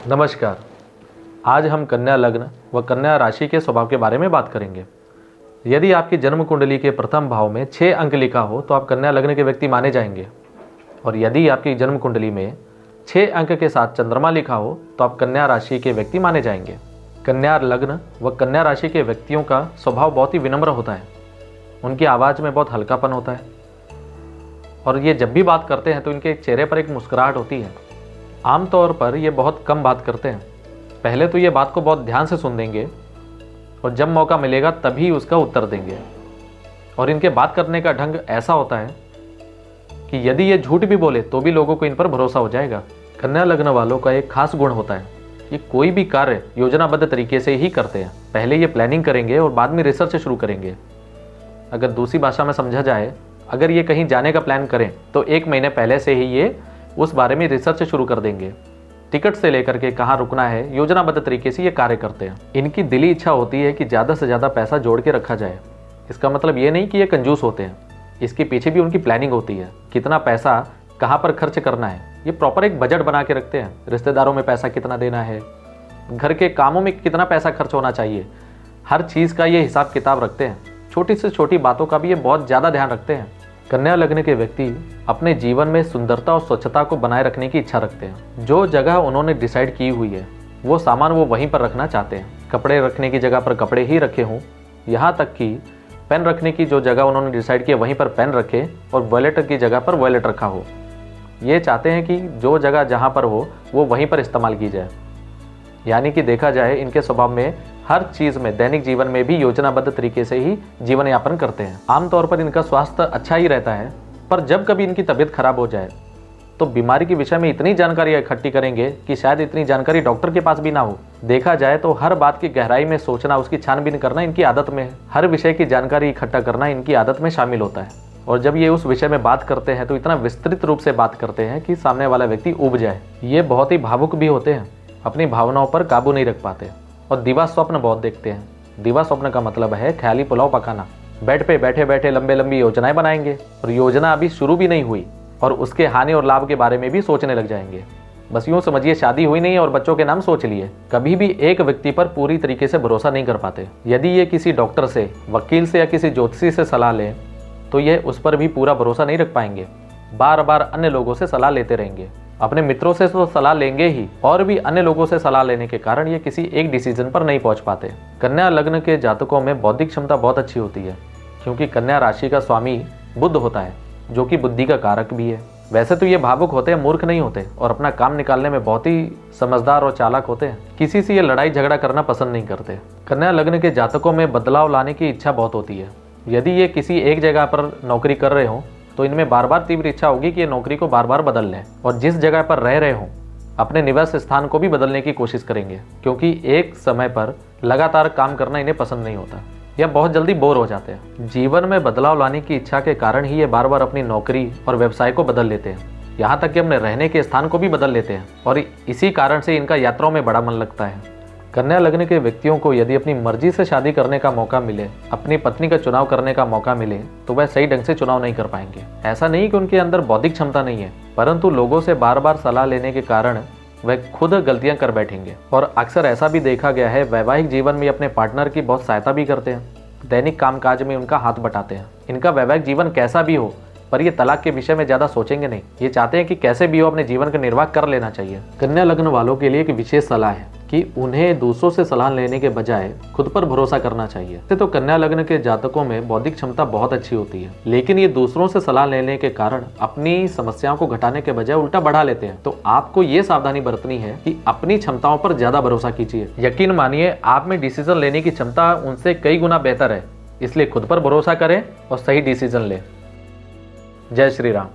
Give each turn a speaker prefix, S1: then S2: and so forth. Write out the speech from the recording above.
S1: नमस्कार। आज हम कन्या लग्न व कन्या राशि के स्वभाव के बारे में बात करेंगे। यदि आपकी जन्म कुंडली के प्रथम भाव में 6 अंक लिखा हो तो आप कन्या लग्न के व्यक्ति माने जाएंगे, और यदि आपकी जन्म कुंडली में 6 अंक के साथ चंद्रमा लिखा हो तो आप कन्या राशि के व्यक्ति माने जाएंगे। कन्या लग्न व कन्या राशि के व्यक्तियों का स्वभाव बहुत ही विनम्र होता है। उनकी आवाज़ में बहुत हल्कापन होता है और ये जब भी बात करते हैं तो इनके चेहरे पर एक मुस्कुराहट होती है। आमतौर पर ये बहुत कम बात करते हैं। पहले तो ये बात को बहुत ध्यान से सुन देंगे और जब मौका मिलेगा तभी उसका उत्तर देंगे। और इनके बात करने का ढंग ऐसा होता है कि यदि ये झूठ भी बोले तो भी लोगों को इन पर भरोसा हो जाएगा। कन्या लग्न वालों का एक खास गुण होता है, ये कोई भी कार्य योजनाबद्ध तरीके से ही करते हैं। पहले ये प्लानिंग करेंगे और बाद में रिसर्च शुरू करेंगे। अगर दूसरी भाषा में समझा जाए, अगर ये कहीं जाने का प्लान करें तो 1 महीने पहले से ही ये उस बारे में रिसर्च शुरू कर देंगे। टिकट से लेकर के कहाँ रुकना है, योजनाबद्ध तरीके से ये कार्य करते हैं। इनकी दिली इच्छा होती है कि ज़्यादा से ज़्यादा पैसा जोड़ के रखा जाए। इसका मतलब ये नहीं कि ये कंजूस होते हैं, इसके पीछे भी उनकी प्लानिंग होती है। कितना पैसा कहाँ पर खर्च करना है, ये प्रॉपर एक बजट बना के रखते हैं। रिश्तेदारों में पैसा कितना देना है, घर के कामों में कितना पैसा खर्च होना चाहिए, हर चीज़ का ये हिसाब किताब रखते हैं। छोटी से छोटी बातों का भी ये बहुत ज़्यादा ध्यान रखते हैं। कन्या लग्न के व्यक्ति अपने जीवन में सुंदरता और स्वच्छता को बनाए रखने की इच्छा रखते हैं। जो जगह उन्होंने डिसाइड की हुई है वो सामान वो वहीं पर रखना चाहते हैं। कपड़े रखने की जगह पर कपड़े ही रखे हों, यहाँ तक कि पेन रखने की जो जगह उन्होंने डिसाइड की वहीं पर पेन रखे और वॉलेट की जगह पर वॉलेट रखा हो। ये चाहते हैं कि जो जगह जहाँ पर हो वो वहीं पर इस्तेमाल की जाए। यानी कि देखा जाए इनके स्वभाव में हर चीज़ में, दैनिक जीवन में भी योजनाबद्ध तरीके से ही जीवन यापन करते हैं। आमतौर पर इनका स्वास्थ्य अच्छा ही रहता है, पर जब कभी इनकी तबीयत खराब हो जाए तो बीमारी के विषय में इतनी जानकारी इकट्ठी करेंगे कि शायद इतनी जानकारी डॉक्टर के पास भी ना हो। देखा जाए तो हर बात की गहराई में सोचना, उसकी छानबीन करना इनकी आदत में है। हर विषय की जानकारी इकट्ठा करना इनकी आदत में शामिल होता है। और जब ये उस विषय में बात करते हैं तो इतना विस्तृत रूप से बात करते हैं कि सामने वाला व्यक्ति ऊब जाए। ये बहुत ही भावुक भी होते हैं, अपनी भावनाओं पर काबू नहीं रख पाते और दिवा स्वप्न बहुत देखते हैं। दिवा स्वप्न का मतलब है ख्याली पुलाव पकाना। बेड पे बैठे बैठे लंबी योजनाएं बनाएंगे और योजना अभी शुरू भी नहीं हुई और उसके हानि और लाभ के बारे में भी सोचने लग जाएंगे। बस यूं समझिए शादी हुई नहीं और बच्चों के नाम सोच लिए। कभी भी एक व्यक्ति पर पूरी तरीके से भरोसा नहीं कर पाते। यदि ये किसी डॉक्टर से, वकील से या किसी ज्योतिषी से सलाह लें तो ये उस पर भी पूरा भरोसा नहीं रख पाएंगे। बार बार अन्य लोगों से सलाह लेते रहेंगे। अपने मित्रों से तो सलाह लेंगे ही और भी अन्य लोगों से सलाह लेने के कारण ये किसी एक डिसीजन पर नहीं पहुंच पाते। कन्या लग्न के जातकों में बौद्धिक क्षमता बहुत अच्छी होती है, क्योंकि कन्या राशि का स्वामी बुध होता है, जो कि बुद्धि का कारक भी है। वैसे तो ये भावुक होते हैं, मूर्ख नहीं होते और अपना काम निकालने में बहुत ही समझदार और चालाक होते हैं। किसी से ये लड़ाई झगड़ा करना पसंद नहीं करते। कन्या लग्न के जातकों में बदलाव लाने की इच्छा बहुत होती है। यदि ये किसी एक जगह पर नौकरी कर रहे हों तो इनमें बार बार तीव्र इच्छा होगी कि ये नौकरी को बार बार बदल लें, और जिस जगह पर रह रहे हों अपने निवास स्थान को भी बदलने की कोशिश करेंगे, क्योंकि एक समय पर लगातार काम करना इन्हें पसंद नहीं होता या बहुत जल्दी बोर हो जाते हैं। जीवन में बदलाव लाने की इच्छा के कारण ही ये बार बार अपनी नौकरी और व्यवसाय को बदल लेते हैं, यहाँ तक कि अपने रहने के स्थान को भी बदल लेते हैं, और इसी कारण से इनका यात्राओं में बड़ा मन लगता है। कन्या लग्न के व्यक्तियों को यदि अपनी मर्जी से शादी करने का मौका मिले, अपनी पत्नी का चुनाव करने का मौका मिले, तो वह सही ढंग से चुनाव नहीं कर पाएंगे। ऐसा नहीं कि उनके अंदर बौद्धिक क्षमता नहीं है, परंतु लोगों से बार बार सलाह लेने के कारण वह खुद गलतियां कर बैठेंगे। और अक्सर ऐसा भी देखा गया है, वैवाहिक जीवन में अपने पार्टनर की बहुत सहायता भी करते हैं, दैनिक कामकाज में उनका हाथ बटाते हैं। इनका वैवाहिक जीवन कैसा भी हो, पर ये तलाक के विषय में ज़्यादा सोचेंगे नहीं। ये चाहते हैं कि कैसे भी हो अपने जीवन का निर्वाह कर लेना चाहिए। कन्या लग्न वालों के लिए एक विशेष सलाह है कि उन्हें दूसरों से सलाह लेने के बजाय खुद पर भरोसा करना चाहिए। तो कन्या लग्न के जातकों में बौद्धिक क्षमता बहुत अच्छी होती है, लेकिन ये दूसरों से सलाह लेने के कारण अपनी समस्याओं को घटाने के बजाय उल्टा बढ़ा लेते हैं। तो आपको ये सावधानी बरतनी है कि अपनी क्षमताओं पर ज्यादा भरोसा कीजिए। यकीन मानिए आप में डिसीजन लेने की क्षमता उनसे कई गुना बेहतर है, इसलिए खुद पर भरोसा करें और सही डिसीजन लें। जय श्री राम।